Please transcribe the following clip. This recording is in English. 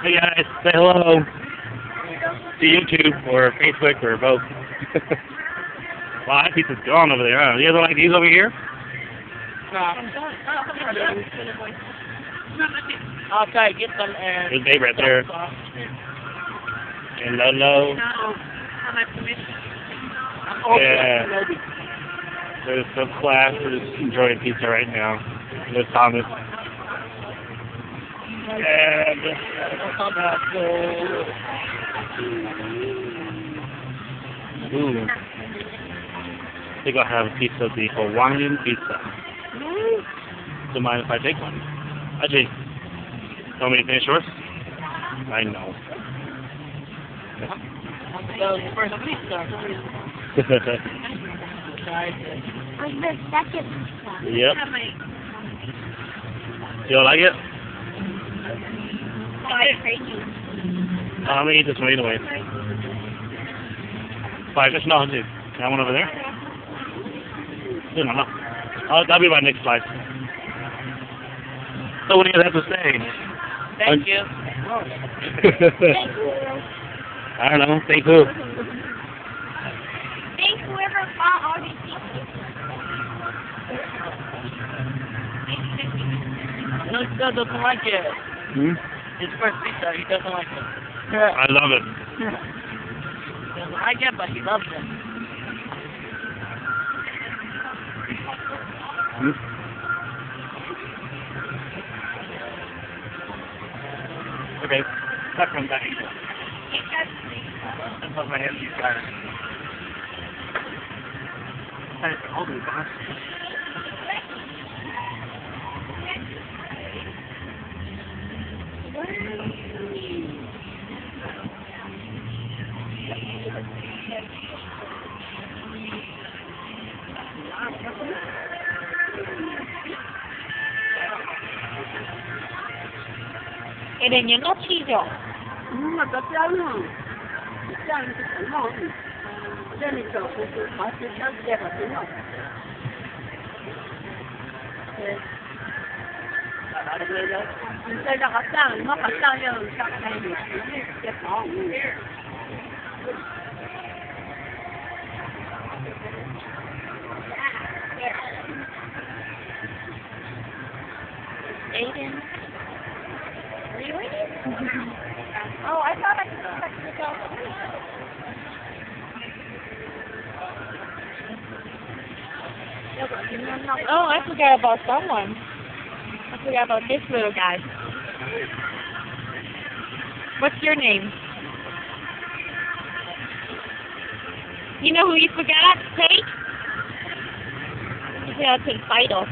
Hey guys, say hello to YouTube or Facebook or both. Wow, that pizza's gone over there. Huh? You guys don't like these over here? I'll try to get them and... There's Babe right there. And Lolo. Yeah. There's Sunsplash. We're just enjoying pizza right now. There's Thomas. And... Ooh. I think I'll have a piece of the Hawaiian pizza. Don't mind if I take one. Actually, want me to finish yours? I know. Yep. You don't like it? I'm gonna eat this one anyway. Five, just no, dude. Can I have one over there? No. That'll be my next slice. So what do you have to say? Thank you. I don't know. Thank who? Thank whoever bought all these pieces. No, he doesn't like it. Hmm? His first pizza, he doesn't like it. I love it. He doesn't like it, but he loves it. Hmm? Okay. That comes back. That's what my hands got. Hold it, guys. Cái này nhớ nó chi rồi. Mà có trắng không? Trắng thì cũng ngon. Đây là chỗ của tôi có cái trắng đẹp và tiếng ngọt. Đây là có trắng, nó có trắng nhưng trắng này thì đẹp ngon. Aiden. Really? Oh, I thought I could touch myself. Oh, I forgot about someone. I forgot about this little guy. What's your name? You know who you forgot? Kate? You forgot to title.